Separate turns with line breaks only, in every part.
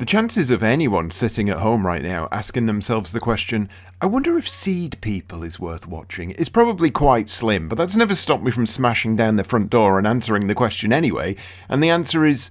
The chances of anyone sitting at home right now asking themselves the question, I wonder if Seedpeople is worth watching, is probably quite slim, but that's never stopped me from smashing down the front door and answering the question anyway, and the answer is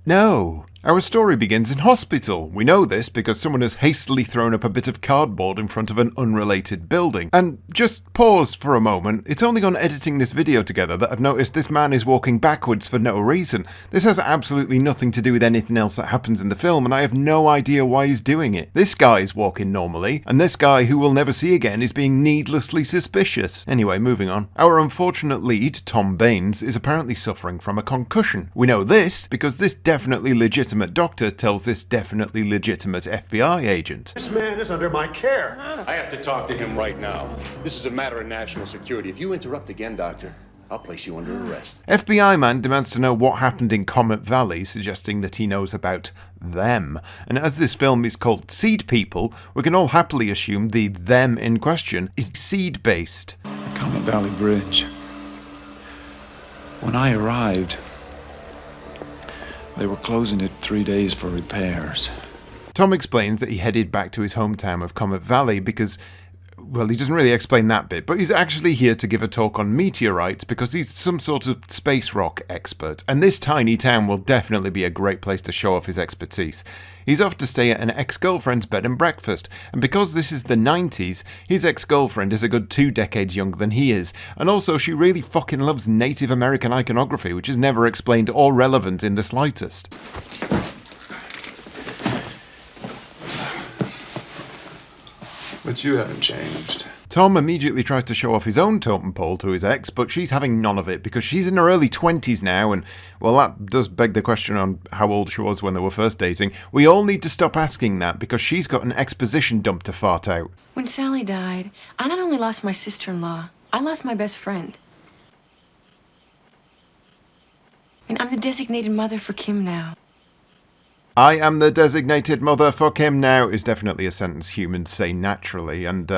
no. Our story begins in hospital. We know this because someone has hastily thrown up a bit of cardboard in front of an unrelated building. And just pause for a moment. It's only on editing this video together that I've noticed this man is walking backwards for no reason. This has absolutely nothing to do with anything else that happens in the film, and I have no idea why he's doing it. This guy is walking normally, and this guy, who we'll never see again, is being needlessly suspicious. Anyway, moving on. Our unfortunate lead, Tom Baines, is apparently suffering from a concussion. We know this because this definitely legitimate doctor tells this definitely legitimate FBI agent.
This man is under my care.
I have to talk to him right now. This is a matter of national security. If you interrupt again, doctor, I'll place you under arrest.
FBI man demands to know what happened in Comet Valley, suggesting that he knows about them. And as this film is called Seedpeople, we can all happily assume the them in question is seed-based.
Comet Valley Bridge. When I arrived, they were closing it 3 days for repairs.
Tom explains that he headed back to his hometown of Comet Valley because, well, he doesn't really explain that bit, but he's actually here to give a talk on meteorites because he's some sort of space rock expert, and this tiny town will definitely be a great place to show off his expertise. He's off to stay at an ex-girlfriend's bed and breakfast, and because this is the 90s, his ex-girlfriend is a good 2 decades younger than he is, and also she really fucking loves Native American iconography, which is never explained or relevant in the slightest.
But you haven't changed.
Tom immediately tries to show off his own totem pole to his ex, but she's having none of it because she's in her early 20s now, and, well, that does beg the question on how old she was when they were first dating. We all need to stop asking that because she's got an exposition dump to fart out.
When Sally died, I not only lost my sister-in-law, I lost my best friend. And I'm the designated mother for Kim now.
I am the designated mother for Kim now is definitely a sentence humans say naturally, and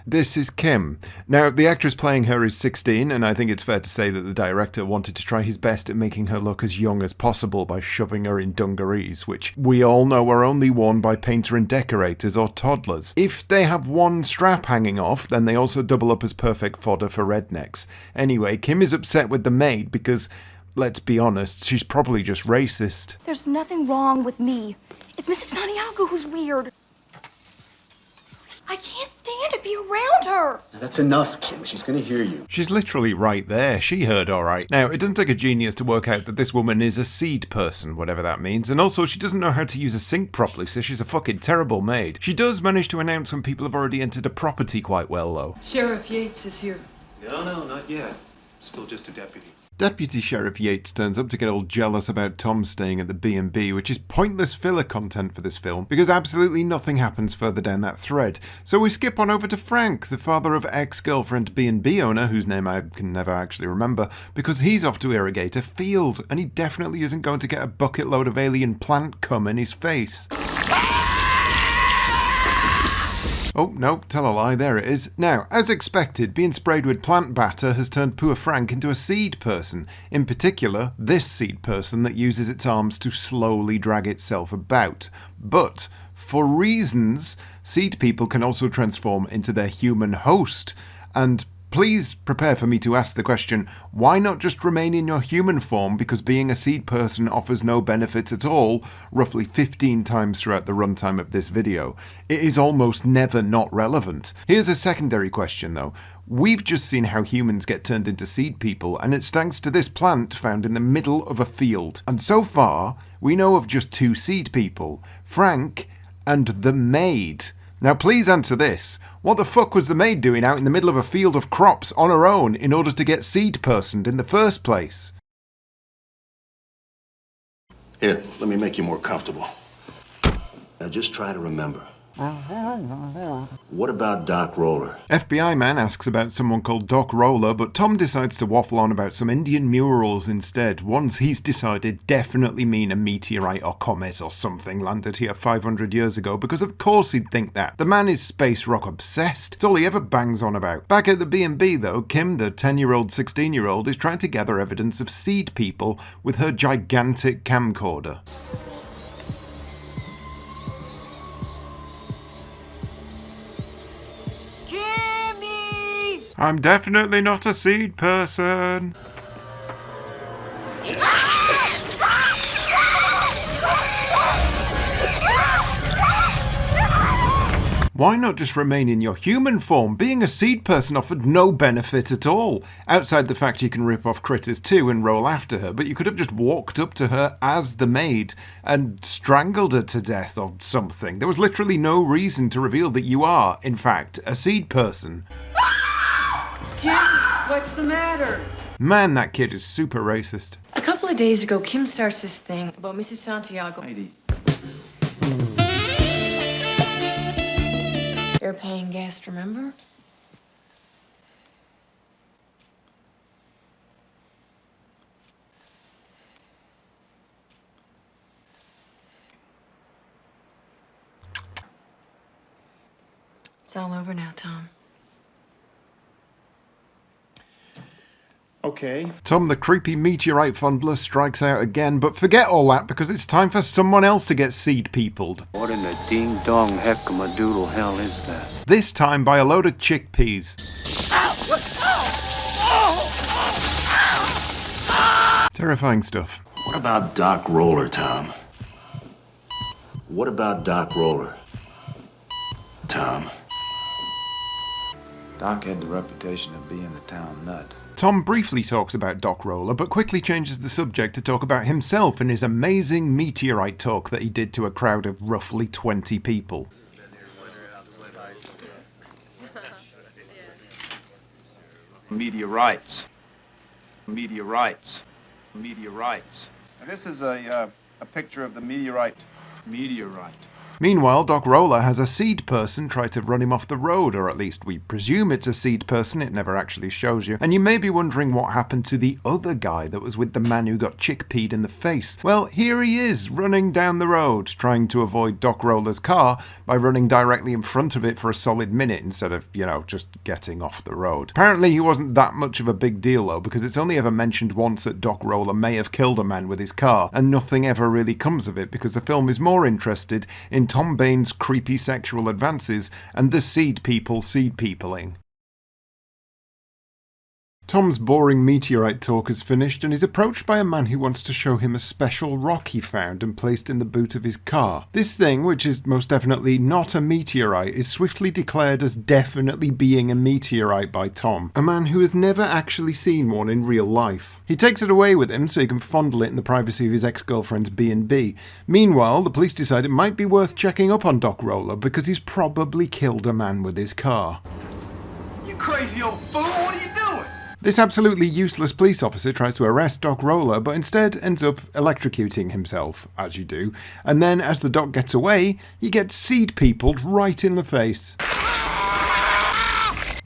this is Kim. Now, the actress playing her is 16, and I think it's fair to say that the director wanted to try his best at making her look as young as possible by shoving her in dungarees, which we all know are only worn by painter and decorators or toddlers. If they have one strap hanging off, then they also double up as perfect fodder for rednecks. Anyway, Kim is upset with the maid because, let's be honest, she's probably just racist.
There's nothing wrong with me. It's Mrs. Santiago who's weird. I can't stand to be around her.
That's enough, Kim. She's going to hear you.
She's literally right there. She heard all right. Now, it doesn't take a genius to work out that this woman is a seed person, whatever that means, and also she doesn't know how to use a sink properly, so she's a fucking terrible maid. She does manage to announce when people have already entered a property quite well, though.
Sheriff Yates is here.
No, not yet. Still just a deputy.
Deputy Sheriff Yates turns up to get all jealous about Tom staying at the B&B, which is pointless filler content for this film, because absolutely nothing happens further down that thread. So we skip on over to Frank, the father of ex-girlfriend B&B owner, whose name I can never actually remember, because he's off to irrigate a field, and he definitely isn't going to get a bucket load of alien plant cum in his face. Oh, no, tell a lie, there it is. Now, as expected, being sprayed with plant batter has turned poor Frank into a seed person. In particular, this seed person that uses its arms to slowly drag itself about. But, for reasons, seed people can also transform into their human host. And please prepare for me to ask the question, why not just remain in your human form because being a seed person offers no benefits at all, roughly 15 times throughout the runtime of this video? It is almost never not relevant. Here's a secondary question though. We've just seen how humans get turned into seed people, and it's thanks to this plant found in the middle of a field. And so far, we know of just 2 seed people, Frank and the maid. Now please answer this. What the fuck was the maid doing out in the middle of a field of crops on her own in order to get seed-personed in the first place?
Here, let me make you more comfortable. Now just try to remember. What about Doc Roller?
FBI man asks about someone called Doc Roller, but Tom decides to waffle on about some Indian murals instead, ones he's decided definitely mean a meteorite or comet or something landed here 500 years ago, because of course he'd think that. The man is space rock obsessed. It's all he ever bangs on about. Back at the B&B though, Kim, the 10-year-old, 16-year-old, is trying to gather evidence of seed people with her gigantic camcorder. I'm definitely not a seed person. Why not just remain in your human form? Being a seed person offered no benefit at all, outside the fact you can rip off critters too and roll after her, but you could have just walked up to her as the maid and strangled her to death or something. There was literally no reason to reveal that you are, in fact, a seed person.
Kim, what's the matter?
Man, that kid is super racist.
A couple of days ago, Kim starts this thing about Mrs. Santiago.
Heidi.
They're paying guest, remember? It's all over now, Tom.
Okay.
Tom, the creepy meteorite fondler, strikes out again, but forget all that because it's time for someone else to get seed-peopled.
What in the ding-dong heck-a-madoodle hell is that?
This time by a load of chickpeas. Terrifying stuff.
What about Doc Roller, Tom? What about Doc Roller, Tom?
Doc had the reputation of being the town nut.
Tom briefly talks about Doc Roller, but quickly changes the subject to talk about himself and his amazing meteorite talk that he did to a crowd of roughly 20 people.
Meteorites. Meteorites. Meteorites. And this is a picture of the meteorite. Meteorite.
Meanwhile, Doc Roller has a seed person try to run him off the road, or at least we presume it's a seed person, it never actually shows you. And you may be wondering what happened to the other guy that was with the man who got chickpeed in the face. Well, here he is, running down the road, trying to avoid Doc Roller's car by running directly in front of it for a solid minute instead of, just getting off the road. Apparently he wasn't that much of a big deal though, because it's only ever mentioned once that Doc Roller may have killed a man with his car, and nothing ever really comes of it because the film is more interested in Tom Bain's creepy sexual advances and the seed peopling. Tom's boring meteorite talk is finished and he's approached by a man who wants to show him a special rock he found and placed in the boot of his car. This thing, which is most definitely not a meteorite, is swiftly declared as definitely being a meteorite by Tom, a man who has never actually seen one in real life. He takes it away with him so he can fondle it in the privacy of his ex-girlfriend's B&B. Meanwhile, the police decide it might be worth checking up on Doc Roller because he's probably killed a man with his car.
You crazy old fool, what are you doing?
This absolutely useless police officer tries to arrest Doc Roller, but instead ends up electrocuting himself, as you do, and then as the doc gets away, he gets seed-peopled right in the face.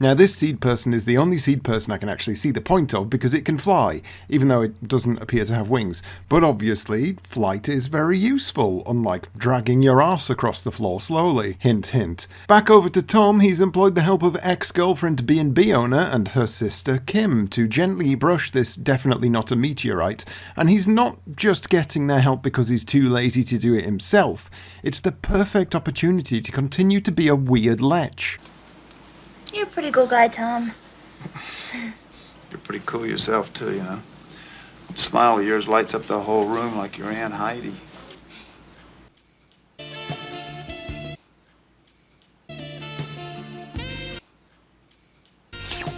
Now this seed person is the only seed person I can actually see the point of because it can fly, even though it doesn't appear to have wings. But obviously, flight is very useful, unlike dragging your arse across the floor slowly. Hint, hint. Back over to Tom, he's employed the help of ex-girlfriend B&B owner and her sister Kim to gently brush this definitely not a meteorite, and he's not just getting their help because he's too lazy to do it himself. It's the perfect opportunity to continue to be a weird lech.
You're a pretty cool guy, Tom.
You're pretty cool yourself, too, you know. That smile of yours lights up the whole room like your Aunt Heidi.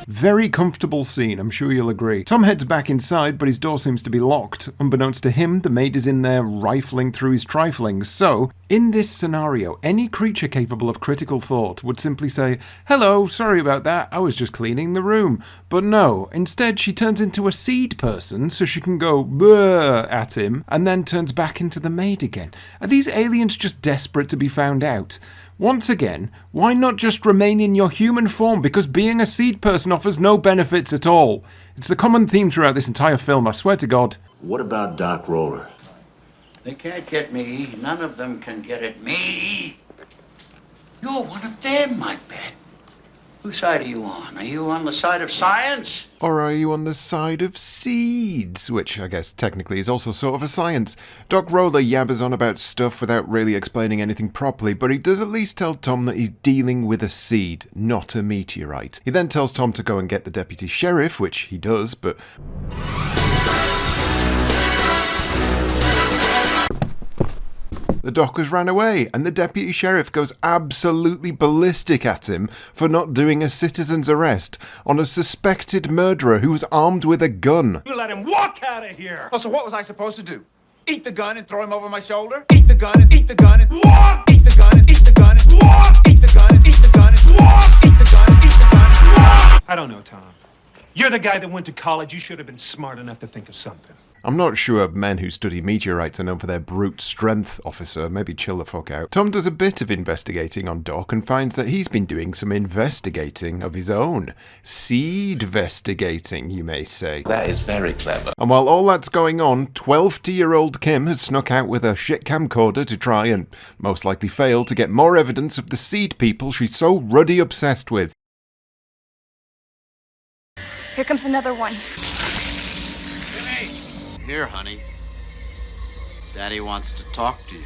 Very comfortable scene, I'm sure you'll agree. Tom heads back inside, but his door seems to be locked. Unbeknownst to him, the maid is in there rifling through his triflings. So, in this scenario, any creature capable of critical thought would simply say, "Hello, sorry about that, I was just cleaning the room." But no, instead she turns into a seed person so she can go "Bleh" at him, and then turns back into the maid again. Are these aliens just desperate to be found out? Once again, why not just remain in your human form, because being a seed person offers no benefits at all. It's the common theme throughout this entire film, I swear to God.
What about Doc Roller?
They can't get me. None of them can get at me. You're one of them, I bet. Whose side are you on? Are you on the side of science?
Or are you on the side of seeds? Which I guess technically is also sort of a science. Doc Roller yabbers on about stuff without really explaining anything properly, but he does at least tell Tom that he's dealing with a seed, not a meteorite. He then tells Tom to go and get the deputy sheriff, which he does, but... the doc has ran away, and the deputy sheriff goes absolutely ballistic at him for not doing a citizen's arrest on a suspected murderer who was armed with a gun.
You let him walk out of here! Oh, so what was I supposed to do? Eat the gun and throw him over my shoulder? Eat the gun and eat the gun and walk! Eat the gun and eat the gun and walk! Eat the gun and eat the gun and walk! Eat the gun and eat the gun and walk!
I don't know, Tom. You're the guy that went to college. You should have been smart enough to think of something.
I'm not sure men who study meteorites are known for their brute strength, officer. Maybe chill the fuck out. Tom does a bit of investigating on Doc and finds that he's been doing some investigating of his own. Seed-vestigating, you may say.
That is very clever.
And while all that's going on, 12-year-old Kim has snuck out with a shit camcorder to try and most likely fail to get more evidence of the seed people she's so ruddy obsessed with.
Here comes another one.
Here, honey. Daddy wants to talk to you.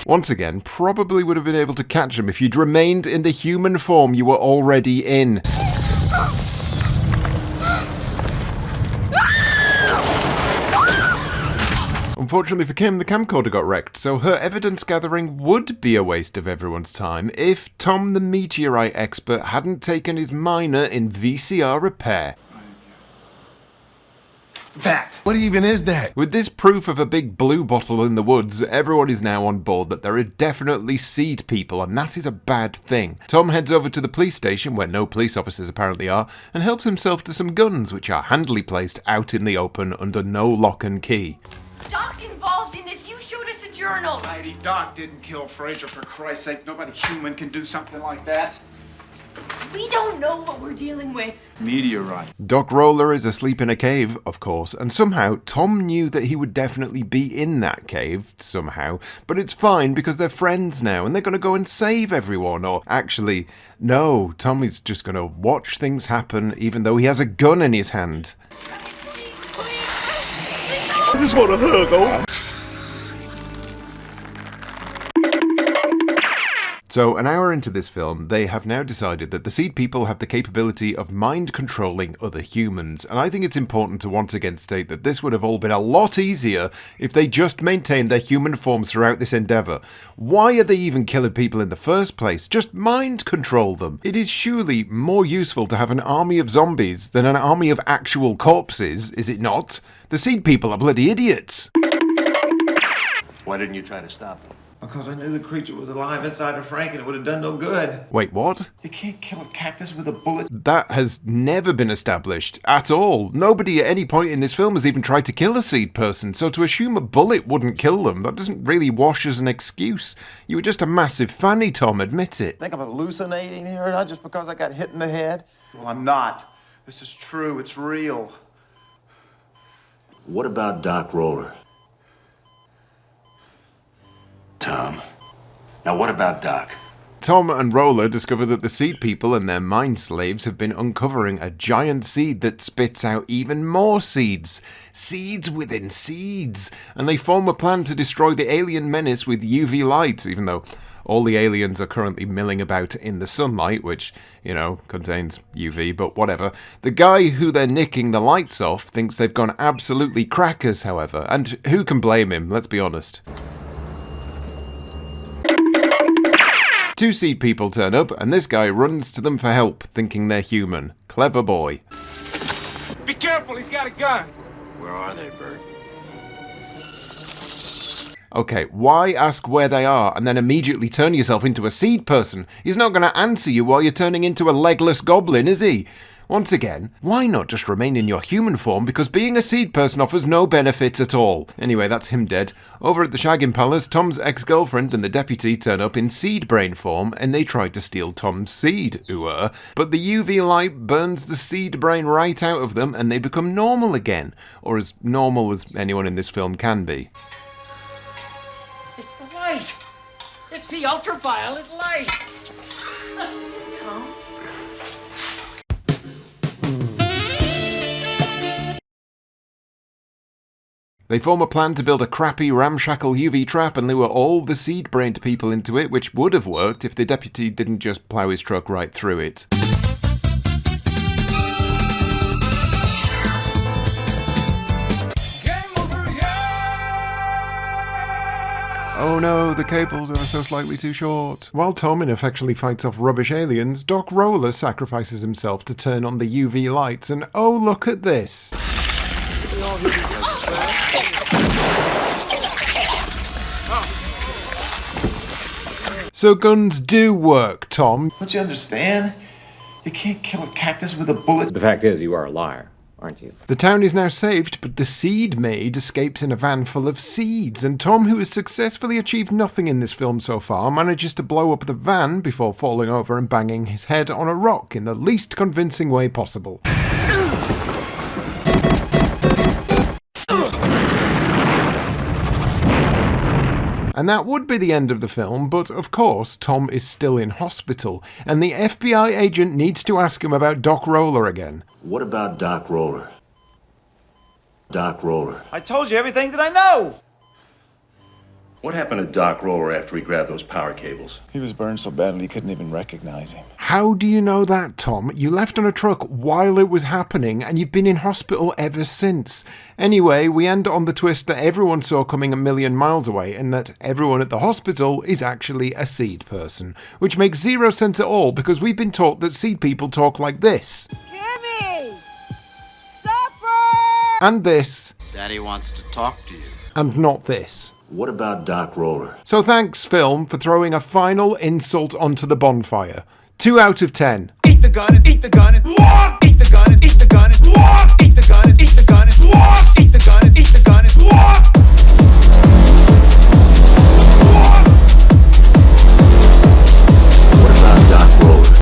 Once again, probably would have been able to catch him if you'd remained in the human form you were already in. Unfortunately for Kim, the camcorder got wrecked, so her evidence gathering would be a waste of everyone's time if Tom the meteorite expert hadn't taken his minor in VCR repair.
That.
What even is that?
With this proof of a big blue bottle in the woods, everyone is now on board that there are definitely seed people, and that is a bad thing. Tom heads over to the police station, where no police officers apparently are, and helps himself to some guns, which are handily placed out in the open under no lock and key.
Doc's involved in this. You showed us a journal.
Mighty Doc didn't kill Fraser, for Christ's sakes. Nobody human can do something like that.
We don't know what we're dealing with.
Meteorite.
Doc Roller is asleep in a cave, of course, and somehow Tom knew that he would definitely be in that cave, somehow, but it's fine because they're friends now and they're going to go and save everyone, or actually, no, Tom is just going to watch things happen even though he has a gun in his hand.
I just want a hug, oh.
So, an hour into this film, they have now decided that the seed people have the capability of mind-controlling other humans, and I think it's important to once again state that this would have all been a lot easier if they just maintained their human forms throughout this endeavour. Why are they even killing people in the first place? Just mind-control them. It is surely more useful to have an army of zombies than an army of actual corpses, is it not? The seed people are bloody idiots.
Why didn't you try to stop them?
Because I knew the creature was alive inside of Frank and it would have done no good.
Wait, what?
You can't kill a cactus with a bullet.
That has never been established at all. Nobody at any point in this film has even tried to kill a seed person, so to assume a bullet wouldn't kill them, that doesn't really wash as an excuse. You were just a massive fanny, Tom, admit it.
Think I'm hallucinating here, not just because I got hit in the head?
Well, I'm not. This is true. It's real.
What about Doc Roller? Tom. Now what about Doc?
Tom and Roller discover that the seed people and their mind slaves have been uncovering a giant seed that spits out even more seeds. Seeds within seeds. And they form a plan to destroy the alien menace with UV light, even though all the aliens are currently milling about in the sunlight, which, you know, contains UV, but whatever. The guy who they're nicking the lights off thinks they've gone absolutely crackers, however, and who can blame him, let's be honest. Two seed people turn up, and this guy runs to them for help, thinking they're human. Clever boy.
Be careful, he's got a gun.
Where are they, Bert?
Okay, why ask where they are and then immediately turn yourself into a seed person? He's not going to answer you while you're turning into a legless goblin, is he? Once again, why not just remain in your human form, because being a seed person offers no benefits at all. Anyway, that's him dead. Over at the Shagging Palace, Tom's ex-girlfriend and the deputy turn up in seed brain form, and they try to steal Tom's seed, but the UV light burns the seed brain right out of them, and they become normal again. Or as normal as anyone in this film can be.
It's the light.
It's the ultraviolet light.
Tom?
They form a plan to build a crappy, ramshackle UV trap and lure all the seed-brained people into it, which would have worked if the deputy didn't just plough his truck right through it. Oh no, the cables are so slightly too short. While Tom ineffectually fights off rubbish aliens, Doc Roller sacrifices himself to turn on the UV lights, and oh look at this! So guns do work, Tom.
Don't you understand? You can't kill a cactus with a bullet.
The fact is, you are a liar, aren't you?
The town is now saved, but the seed maid escapes in a van full of seeds, and Tom, who has successfully achieved nothing in this film so far, manages to blow up the van before falling over and banging his head on a rock in the least convincing way possible. And that would be the end of the film, but of course Tom is still in hospital, and the FBI agent needs to ask him about Doc Roller again.
What about Doc Roller? Doc Roller.
I told you everything that I know.
What happened to Doc Roller after he grabbed those power cables?
He was burned so badly he couldn't even recognize him.
How do you know that, Tom? You left on a truck while it was happening, and you've been in hospital ever since. Anyway, we end on the twist that everyone saw coming a million miles away, and that everyone at the hospital is actually a seed person. Which makes zero sense at all, because we've been taught that seed people talk like this.
Kimmy! Supper!
And this.
Daddy wants to talk to you.
And not this.
What about Doc Roller?
So thanks, film, for throwing a final insult onto the bonfire. 2 out of 10.
Eat the gun and eat the gun and eat the gun and eat the gun and eat the gun and eat the gun and